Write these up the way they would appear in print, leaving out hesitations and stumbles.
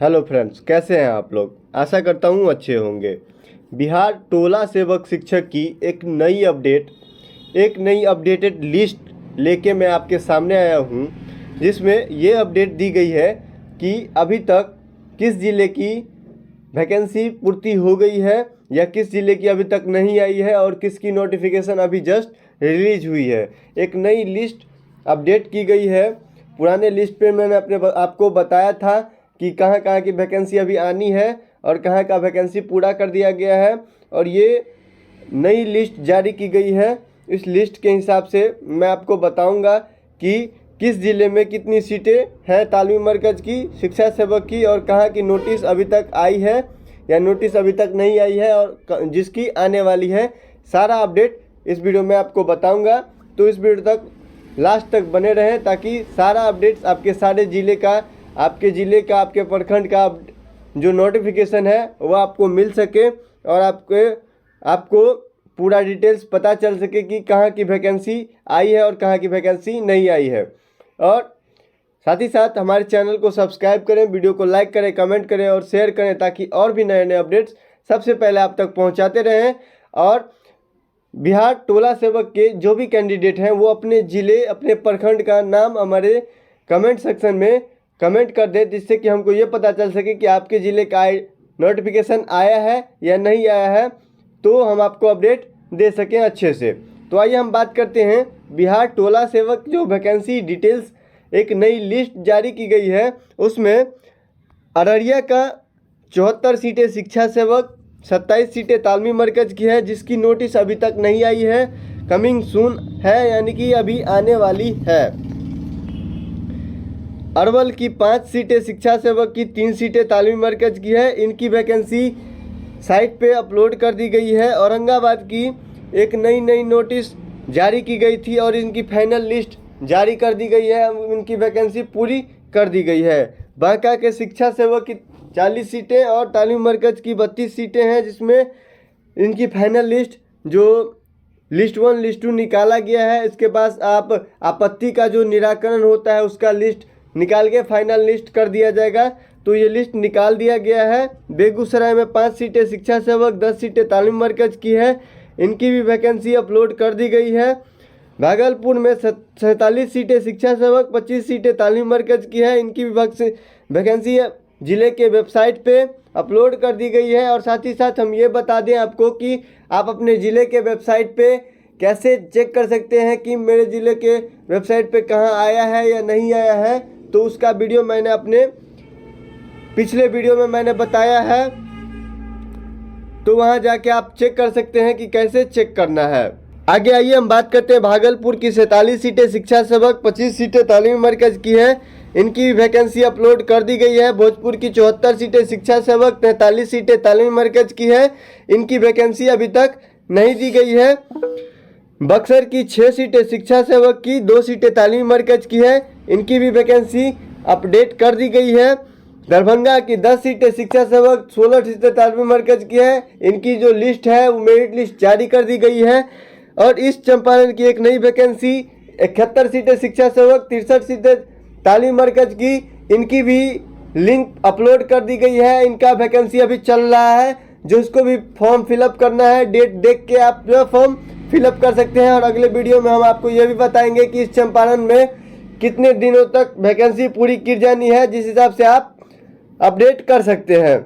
Hello friends, कैसे हैं आप लोग। आशा करता हूँ अच्छे होंगे। बिहार टोला सेवक शिक्षक की एक नई अपडेटेड लिस्ट लेके मैं आपके सामने आया हूँ, जिसमें ये अपडेट दी गई है कि अभी तक किस ज़िले की वैकेंसी पूर्ति हो गई है या किस ज़िले की अभी तक नहीं आई है और किसकी नोटिफिकेशन अभी जस्ट रिलीज हुई है। एक नई लिस्ट अपडेट की गई है। पुराने लिस्ट पे मैंने आपको बताया था कि कहाँ कहाँ की वैकेंसी अभी आनी है और कहाँ का वैकेंसी पूरा कर दिया गया है, और ये नई लिस्ट जारी की गई है। इस लिस्ट के हिसाब से मैं आपको बताऊंगा कि किस ज़िले में कितनी सीटें हैं तालीमी मरकज़ की शिक्षा सेवक की, और कहाँ की नोटिस अभी तक आई है या नोटिस अभी तक नहीं आई है और जिसकी आने वाली है। सारा अपडेट इस वीडियो में आपको बताऊंगा, तो इस वीडियो तक लास्ट तक बने रहें ताकि सारा अपडेट्स आपके सारे ज़िले का, आपके प्रखंड का जो नोटिफिकेशन है वो आपको मिल सके और आपको पूरा डिटेल्स पता चल सके कि कहाँ की वैकेंसी आई है और कहाँ की वैकेंसी नहीं आई है। और साथ ही साथ हमारे चैनल को सब्सक्राइब करें, वीडियो को लाइक करें, कमेंट करें और शेयर करें ताकि और भी नए नए अपडेट्स सबसे पहले आप तक पहुंचाते रहें। और बिहार टोला सेवक के जो भी कैंडिडेट हैं वो अपने ज़िले, अपने प्रखंड का नाम हमारे कमेंट सेक्शन में कमेंट कर दें, जिससे कि हमको ये पता चल सके कि आपके ज़िले का नोटिफिकेशन आया है या नहीं आया है, तो हम आपको अपडेट दे सकें अच्छे से। तो आइए हम बात करते हैं बिहार टोला सेवक जो वैकेंसी डिटेल्स एक नई लिस्ट जारी की गई है, उसमें अररिया का 74 सीटें शिक्षा सेवक, 27 सीटें तालमी मरकज़ की है जिसकी नोटिस अभी तक नहीं आई है, कमिंग सून है यानी कि अभी आने वाली है। अरवल की 5 सीटें शिक्षा सेवक की, 3 सीटें तालीमी मरकज़ की है, इनकी वैकेंसी साइट पे अपलोड कर दी गई है। औरंगाबाद की एक नई नोटिस जारी की गई थी और इनकी फाइनल लिस्ट जारी कर दी गई है, उनकी वैकेंसी पूरी कर दी गई है। बांका के शिक्षा सेवक की 40 सीटें और तालीमी मरकज़ की 32 सीटें हैं, जिसमें इनकी फाइनल लिस्ट जो लिस्ट 1 लिस्ट 2 निकाला गया है। इसके पास आप आपत्ति का जो निराकरण होता है उसका लिस्ट निकाल के फाइनल लिस्ट कर दिया जाएगा, तो ये लिस्ट निकाल दिया गया है। बेगूसराय में 5 सीटें शिक्षा सेवक, 10 सीटें तालीमी मरकज़ की है, इनकी भी वैकेंसी अपलोड कर दी गई है। भागलपुर में 47 सीटें शिक्षा सेवक, 25 सीटें तालीमी मरकज़ की है, इनकी भी वैकेंसी ज़िले के वेबसाइट पे अपलोड कर दी गई है। और साथ ही साथ हम ये बता दें आपको कि आप अपने ज़िले के वेबसाइट पे कैसे चेक कर सकते हैं कि मेरे ज़िले के वेबसाइट पे कहाँ आया है या नहीं आया है, तो उसका वीडियो मैंने अपने पिछले वीडियो में मैंने बताया है, तो वहां जाके आप चेक कर सकते हैं कि कैसे चेक करना है। आगे आइए हम बात करते हैं भागलपुर की 47 सीटें शिक्षा सेवक, 25 सीटें तालीमी मरकज़ की है, इनकी वैकेंसी अपलोड कर दी गई है। भोजपुर की 74 सीटें शिक्षा सेवक, 43 सीटें तालीमी मरकज़ की है, इनकी वैकेंसी अभी तक नहीं दी गई है। बक्सर की 6 सीटें शिक्षा सेवक की, 2 सीटें तालीमी मरकज़ की है, इनकी भी वैकेंसी अपडेट कर दी गई है। दरभंगा की 10 सीटें शिक्षा सेवक, 16 सीटें तालीमी मरकज़ की है, इनकी जो लिस्ट है वो मेरिट लिस्ट जारी कर दी गई है। और ईस्ट चंपारण की एक नई वैकेंसी 71 सीटें शिक्षा सेवक, 63 सीटें तालीमी मरकज़ की, इनकी भी लिंक अपलोड कर दी गई है। इनका वैकेंसी अभी चल रहा है, जो इसको भी फॉर्म फिलअप करना है डेट देख के आप जो फॉर्म फिलअप कर सकते हैं। और अगले वीडियो में हम आपको ये भी बताएंगे कि इस चंपारण में कितने दिनों तक वैकेंसी पूरी की जानी है, जिस हिसाब से आप अपडेट कर सकते हैं।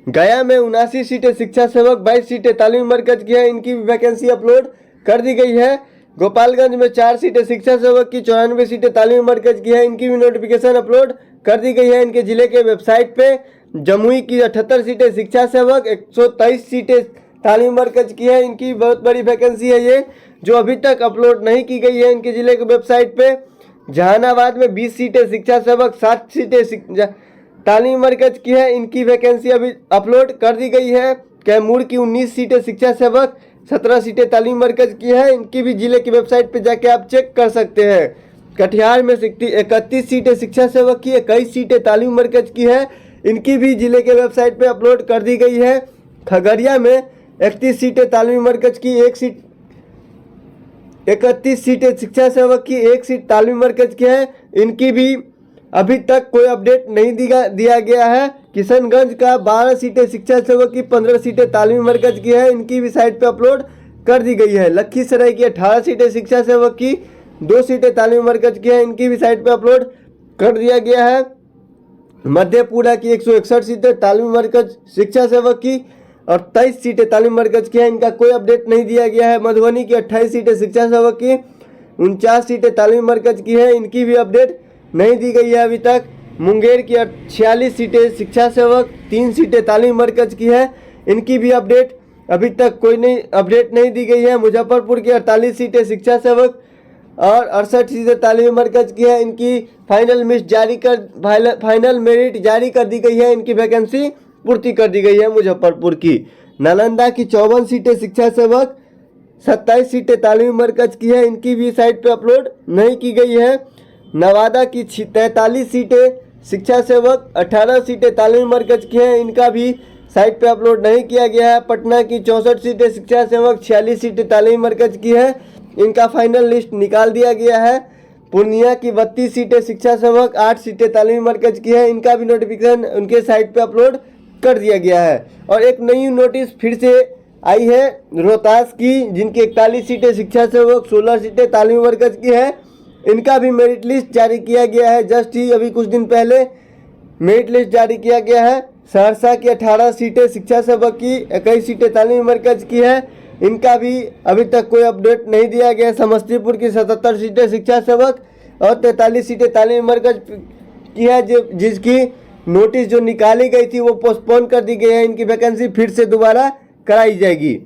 गया में 79 सीटें शिक्षा सेवक, 22 सीटें तालीमी मरकज़ की है, इनकी वैकेंसी अपलोड कर दी गई है। गोपालगंज में 4 सीटें शिक्षा सेवक की, 94 सीटें तालीमी मरकज़ की है, इनकी भी नोटिफिकेशन अपलोड कर दी गई है इनके ज़िले के वेबसाइट पे। जमुई की 78 सीटें शिक्षा सेवक, 123 सीटें तालीमी मरकज़ की है, इनकी बहुत बड़ी वैकेंसी है ये, जो अभी तक अपलोड नहीं की गई है इनके ज़िले के वेबसाइट पे। जहानाबाद में 20 सीटें शिक्षा सेवक, 7 सीटें तालीमी मरकज़ की है, इनकी वैकेंसी अभी अपलोड कर दी गई है। कैमूर की 19 सीटें शिक्षा सेवक, 17 सीटें तालीमी मरकज़ की है, इनकी भी जिले की वेबसाइट पे जाके आप चेक कर सकते हैं। कटिहार में 31 सीटें शिक्षा सेवक की, 21 सीटें तालीमी मरकज़ की है, इनकी भी जिले के वेबसाइट पे अपलोड कर दी गई है। खगड़िया में 31 सीटें तालीमी मरकज़ की, 31 सीटें शिक्षा सेवक की, 1 सीट तालीमी मरकज़ की है, इनकी भी अभी तक कोई अपडेट नहीं दिया गया है। किशनगंज का 12 सीटें शिक्षा सेवक की, 15 सीटें तालीमी मरकज की है, इनकी भी साइट पे अपलोड कर दी गई है। लखीसराय की 18 सीटें शिक्षा सेवक की, 2 सीटें तालीमी मरकज की है, इनकी भी साइट पे अपलोड कर दिया गया है। मधेपुरा की 161 सीटें तालीमी मरकज शिक्षा सेवक की और 23 सीटें तालीमी मरकज की है, इनका कोई अपडेट नहीं दिया गया है। मधुबनी की 28 सीटें शिक्षा सेवक की, 49 सीटें तालीमी मरकज की है, इनकी भी अपडेट नहीं दी गई है अभी तक। मुंगेर की 46 सीटें शिक्षा सेवक, 3 सीटें तालीमी मरकज की है, इनकी भी अपडेट अभी तक कोई अपडेट नहीं दी गई है। मुजफ्फरपुर की 48 सीटें शिक्षा सेवक और 68 सीटें तालीमी मरकज की है, इनकी फाइनल मेरिट जारी कर दी गई है, इनकी वैकेंसी पूर्ति कर दी गई है। मुजफ्फरपुर की नालंदा की 54 सीटें शिक्षा सेवक, 27 सीटें तालीमी मरकज की है, इनकी भी साइट पे अपलोड नहीं की गई है। नवादा की 43 सीटें शिक्षा सेवक, 18 सीटें तालीमी मरकज की है, इनका भी साइट पे अपलोड नहीं किया गया है। पटना की 64 सीटें शिक्षा सेवक, 46 सीटें तालीमी मरकज की है, इनका फाइनल लिस्ट निकाल दिया गया है। पूर्णिया की 32 सीटें शिक्षा सेवक, 8 सीटें तालीमी मरकज की है, इनका भी नोटिफिकेशन उनके साइट पे अपलोड कर दिया गया है। और एक नई नोटिस फिर से आई है रोहतास की, जिनकी 41 सीटें शिक्षा सेवक, 16 सीटें तालीमी मरकज की है, इनका भी मेरिट लिस्ट जारी किया गया है। जस्ट ही अभी कुछ दिन पहले मेरिट लिस्ट जारी किया गया है। सहरसा की 18 सीटें शिक्षा सेवक की, 21 सीटें तालीमी मरकज की है, इनका भी अभी तक कोई अपडेट नहीं दिया गया है। समस्तीपुर की 77 सीटें शिक्षा सेवक और 43 सीटें तालीमी मरकज की है, जिसकी नोटिस जो निकाली गई थी वो पोस्टपोन कर दी गई है, इनकी वैकेंसी फिर से दोबारा कराई जाएगी।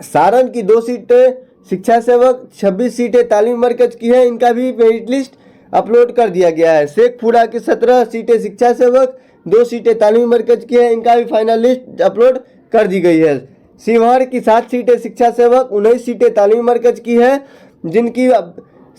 सारण की 2 सीटें शिक्षा सेवक, 26 सीटें तालीमी मरकज की है, इनका भी मेरिट लिस्ट अपलोड कर दिया गया है। शेखपुरा की 17 सीटें शिक्षा सेवक, 2 सीटें तालीमी मरकज की है, इनका भी फाइनल लिस्ट अपलोड कर दी गई है। शिवहर की 7 सीटें शिक्षा सेवक, 19 सीटें तालीमी मरकज की है, जिनकी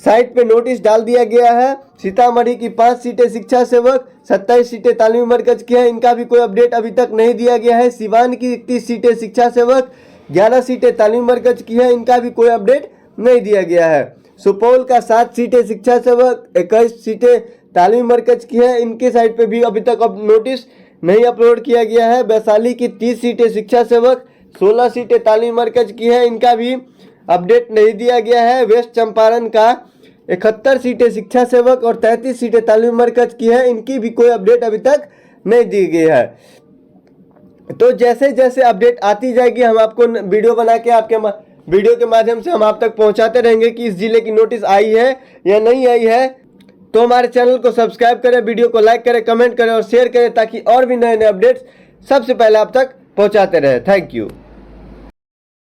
साइट पे नोटिस डाल दिया गया है। सीतामढ़ी की 5 सीटें शिक्षा सेवक, 27 सीटें तालीमी मरकज की है, इनका भी कोई अपडेट अभी तक नहीं दिया गया है। सिवान की 31 सीटें शिक्षा सेवक, 11 सीटें तालीमी मरकज की है, इनका भी कोई अपडेट नहीं दिया गया है। सुपौल का 7 सीटें शिक्षा सेवक, 21 सीटें तालीमी मरकज की है, इनके साइट पे भी अभी तक अब नोटिस नहीं अपलोड किया गया है। वैशाली की 30 सीटें शिक्षा सेवक, 16 सीटें तालीमी मरकज की है, इनका भी अपडेट नहीं दिया गया है। वेस्ट चंपारण का 71 सीटें शिक्षा सेवक और 33 सीटें तालीमी मरकज की है, इनकी भी कोई अपडेट अभी तक नहीं दी गई है। तो जैसे जैसे अपडेट आती जाएगी हम आपको वीडियो बना के आपके वीडियो के माध्यम से हम आप तक पहुंचाते रहेंगे कि इस जिले की नोटिस आई है या नहीं आई है। तो हमारे चैनल को सब्सक्राइब करें, वीडियो को लाइक करें, कमेंट करें और शेयर करें, ताकि और भी नए नए अपडेट्स सबसे पहले आप तक पहुंचाते रहे। Thank you.